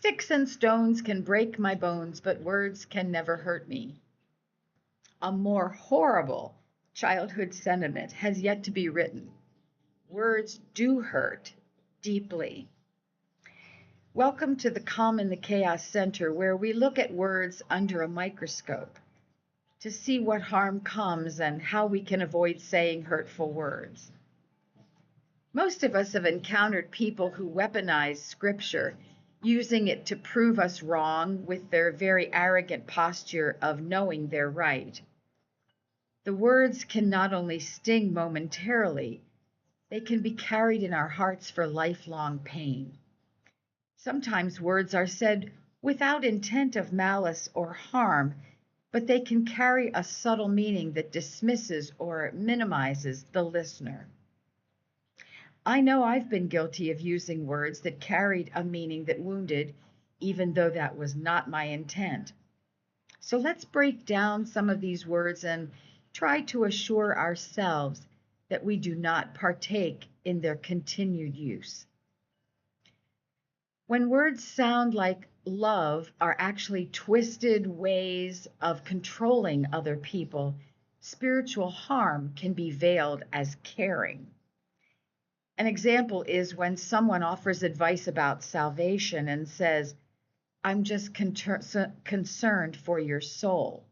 Sticks and stones can break my bones, but words can never hurt me. A more horrible childhood sentiment has yet to be written. Words do hurt deeply. Welcome to the Calm in the Chaos Center, where we look at words under a microscope to see what harm comes and how we can avoid saying hurtful words. Most of us have encountered people who weaponize scripture, using it to prove us wrong with their very arrogant posture of knowing they're right. The words can not only sting momentarily, they can be carried in our hearts for lifelong pain. Sometimes words are said without intent of malice or harm, but they can carry a subtle meaning that dismisses or minimizes the listener. I know I've been guilty of using words that carried a meaning that wounded, even though that was not my intent. So let's break down some of these words and try to assure ourselves that we do not partake in their continued use. When words sound like love are actually twisted ways of controlling other people, spiritual harm can be veiled as caring. An example is when someone offers advice about salvation and says, "I'm just concerned for your soul."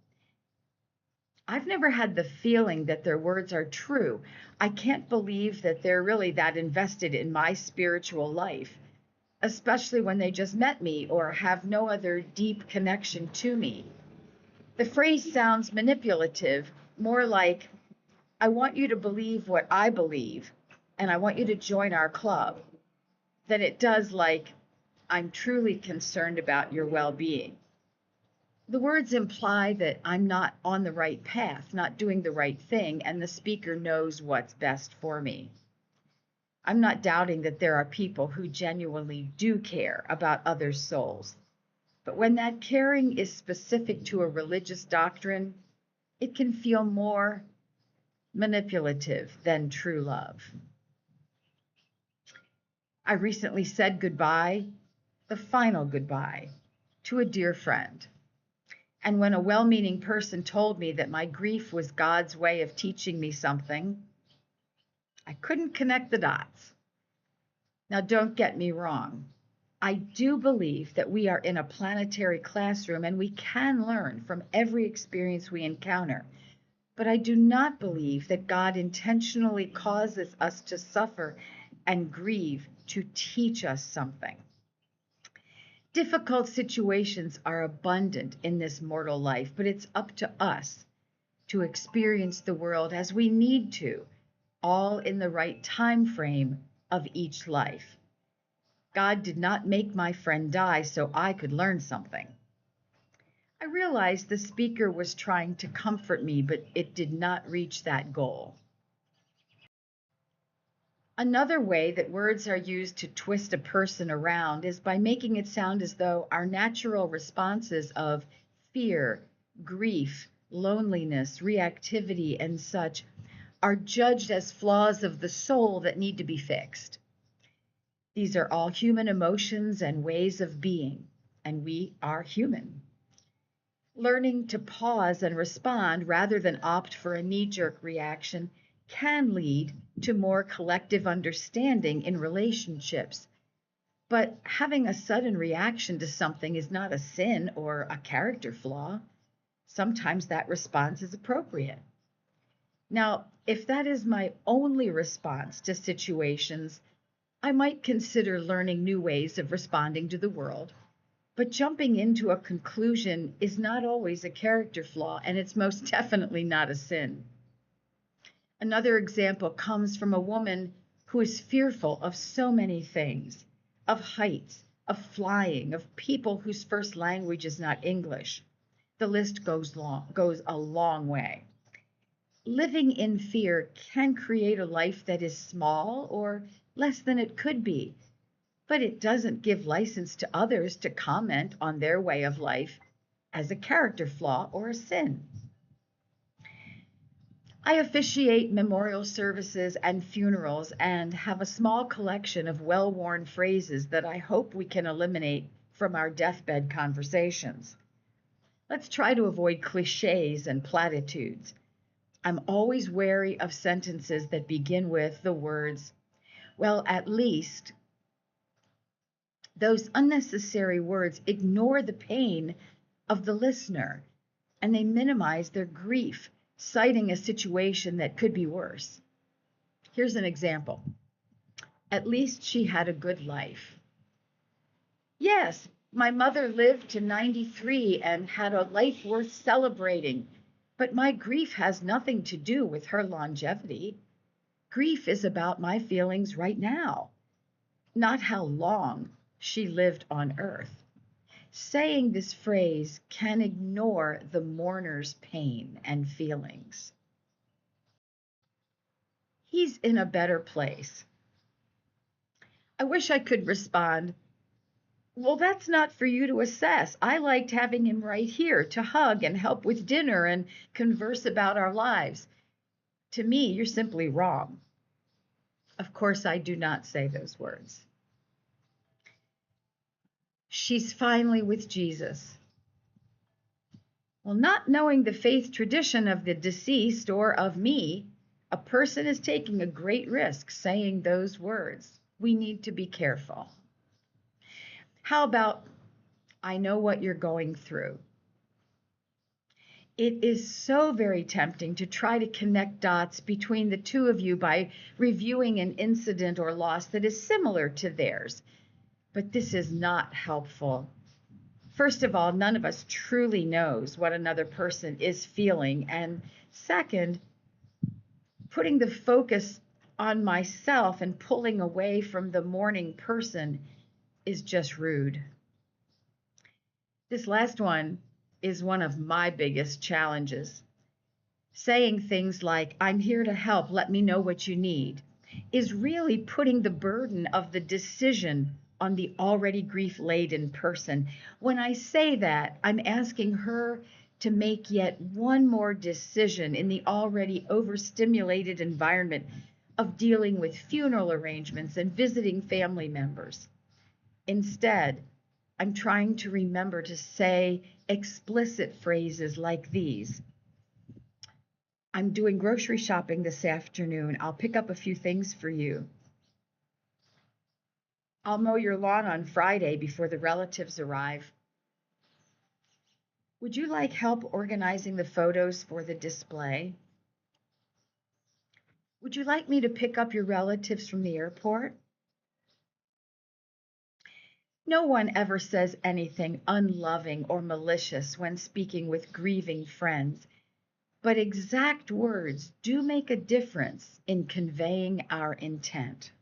I've never had the feeling that their words are true. I can't believe that they're really that invested in my spiritual life, especially when they just met me or have no other deep connection to me. The phrase sounds manipulative, more like, "I want you to believe what I believe, and I want you to join our club," than it does like, "I'm truly concerned about your well-being." The words imply that I'm not on the right path, not doing the right thing, and the speaker knows what's best for me. I'm not doubting that there are people who genuinely do care about others' souls. But when that caring is specific to a religious doctrine, it can feel more manipulative than true love. I recently said goodbye, the final goodbye, to a dear friend. And when a well-meaning person told me that my grief was God's way of teaching me something, I couldn't connect the dots. Now, don't get me wrong. I do believe that we are in a planetary classroom and we can learn from every experience we encounter. But I do not believe that God intentionally causes us to suffer and grieve to teach us something. Difficult situations are abundant in this mortal life, but it's up to us to experience the world as we need to, all in the right time frame of each life. God did not make my friend die so I could learn something. I realized the speaker was trying to comfort me, but it did not reach that goal. Another way that words are used to twist a person around is by making it sound as though our natural responses of fear, grief, loneliness, reactivity, and such are judged as flaws of the soul that need to be fixed. These are all human emotions and ways of being, and we are human. Learning to pause and respond rather than opt for a knee-jerk reaction can lead to more collective understanding in relationships. But having a sudden reaction to something is not a sin or a character flaw. Sometimes that response is appropriate. Now, if that is my only response to situations, I might consider learning new ways of responding to the world. But jumping into a conclusion is not always a character flaw, and it's most definitely not a sin. Another example comes from a woman who is fearful of so many things, of heights, of flying, of people whose first language is not English. The list goes a long way. Living in fear can create a life that is small or less than it could be, but it doesn't give license to others to comment on their way of life as a character flaw or a sin. I officiate memorial services and funerals and have a small collection of well-worn phrases that I hope we can eliminate from our deathbed conversations. Let's try to avoid cliches and platitudes. I'm always wary of sentences that begin with the words, well, at least. Those unnecessary words ignore the pain of the listener and they minimize their grief, citing a situation that could be worse. Here's an example. At least she had a good life. Yes, my mother lived to 93 and had a life worth celebrating, but my grief has nothing to do with her longevity. Grief is about my feelings right now, not how long she lived on earth. Saying this phrase can ignore the mourner's pain and feelings. He's in a better place. I wish I could respond, well, that's not for you to assess. I liked having him right here to hug and help with dinner and converse about our lives. To me, you're simply wrong. Of course, I do not say those words. She's finally with Jesus. Well, not knowing the faith tradition of the deceased or of me, a person is taking a great risk saying those words. We need to be careful. How about, I know what you're going through? It is so very tempting to try to connect dots between the two of you by reviewing an incident or loss that is similar to theirs. But this is not helpful. First of all, none of us truly knows what another person is feeling. And second, putting the focus on myself and pulling away from the mourning person is just rude. This last one is one of my biggest challenges. Saying things like, I'm here to help, let me know what you need, is really putting the burden of the decision on the already grief-laden person. When I say that, I'm asking her to make yet one more decision in the already overstimulated environment of dealing with funeral arrangements and visiting family members. Instead, I'm trying to remember to say explicit phrases like these. I'm doing grocery shopping this afternoon. I'll pick up a few things for you. I'll mow your lawn on Friday before the relatives arrive. Would you like help organizing the photos for the display? Would you like me to pick up your relatives from the airport? No one ever says anything unloving or malicious when speaking with grieving friends, but exact words do make a difference in conveying our intent.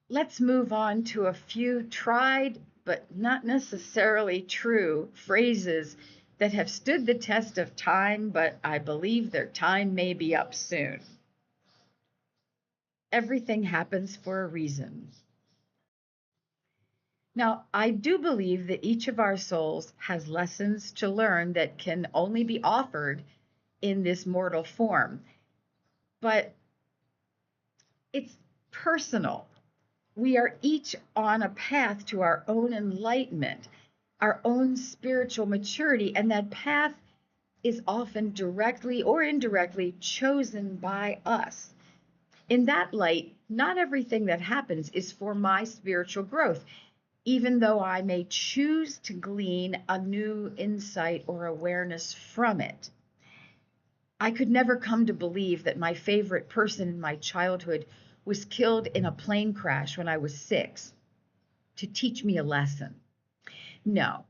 Let's move on to a few tried but not necessarily true phrases that have stood the test of time, but I believe their time may be up soon. Everything happens for a reason. Now, I do believe that each of our souls has lessons to learn that can only be offered in this mortal form, but it's personal. We are each on a path to our own enlightenment, our own spiritual maturity, and that path is often directly or indirectly chosen by us. In that light, not everything that happens is for my spiritual growth, even though I may choose to glean a new insight or awareness from it. I could never come to believe that my favorite person in my childhood was killed in a plane crash when I was 6 to teach me a lesson. No,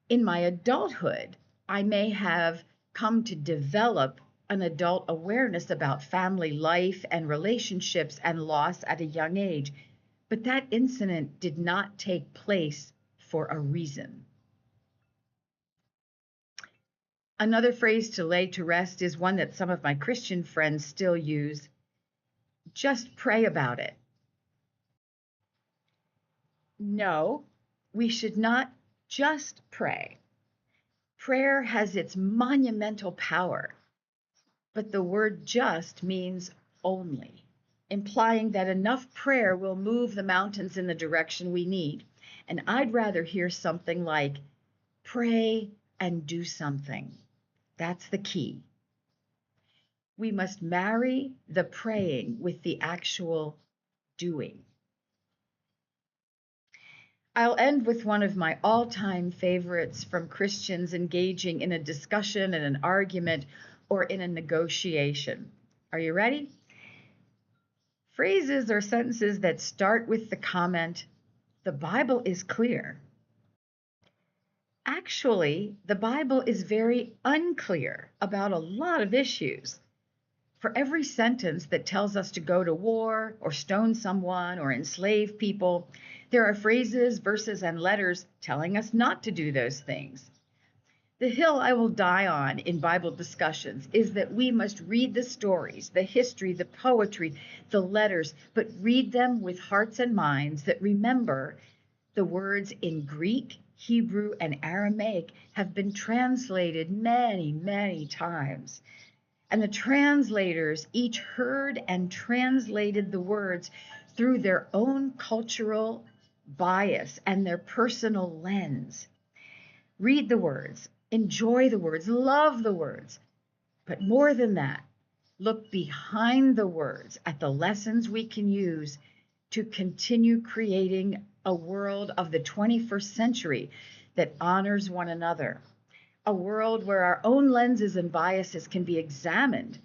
in my adulthood, I may have come to develop an adult awareness about family life and relationships and loss at a young age, but that incident did not take place for a reason. Another phrase to lay to rest is one that some of my Christian friends still use. Just pray about it. No, we should not just pray. Prayer has its monumental power, but the word just means only, implying that enough prayer will move the mountains in the direction we need. And I'd rather hear something like, pray and do something. That's the key. We must marry the praying with the actual doing. I'll end with one of my all-time favorites from Christians engaging in a discussion, in an argument, or in a negotiation. Are you ready? Phrases or sentences that start with the comment, "The Bible is clear." Actually, the Bible is very unclear about a lot of issues. For every sentence that tells us to go to war or stone someone or enslave people, there are phrases, verses, and letters telling us not to do those things. The hill I will die on in Bible discussions is that we must read the stories, the history, the poetry, the letters, but read them with hearts and minds that remember the words in Greek, Hebrew, and Aramaic have been translated many, many times. And the translators each heard and translated the words through their own cultural bias and their personal lens. Read the words, enjoy the words, love the words. But more than that, look behind the words at the lessons we can use to continue creating a world of the 21st century that honors one another. A world where our own lenses and biases can be examined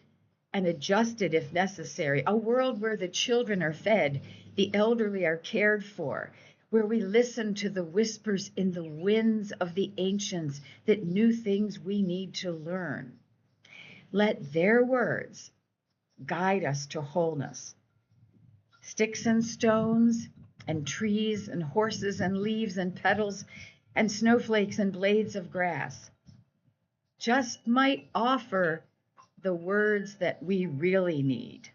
and adjusted if necessary. A world where the children are fed, the elderly are cared for, where we listen to the whispers in the winds of the ancients that knew things we need to learn. Let their words guide us to wholeness. Sticks and stones and trees and horses and leaves and petals and snowflakes and blades of grass just might offer the words that we really need.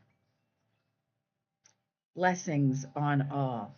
Blessings on all.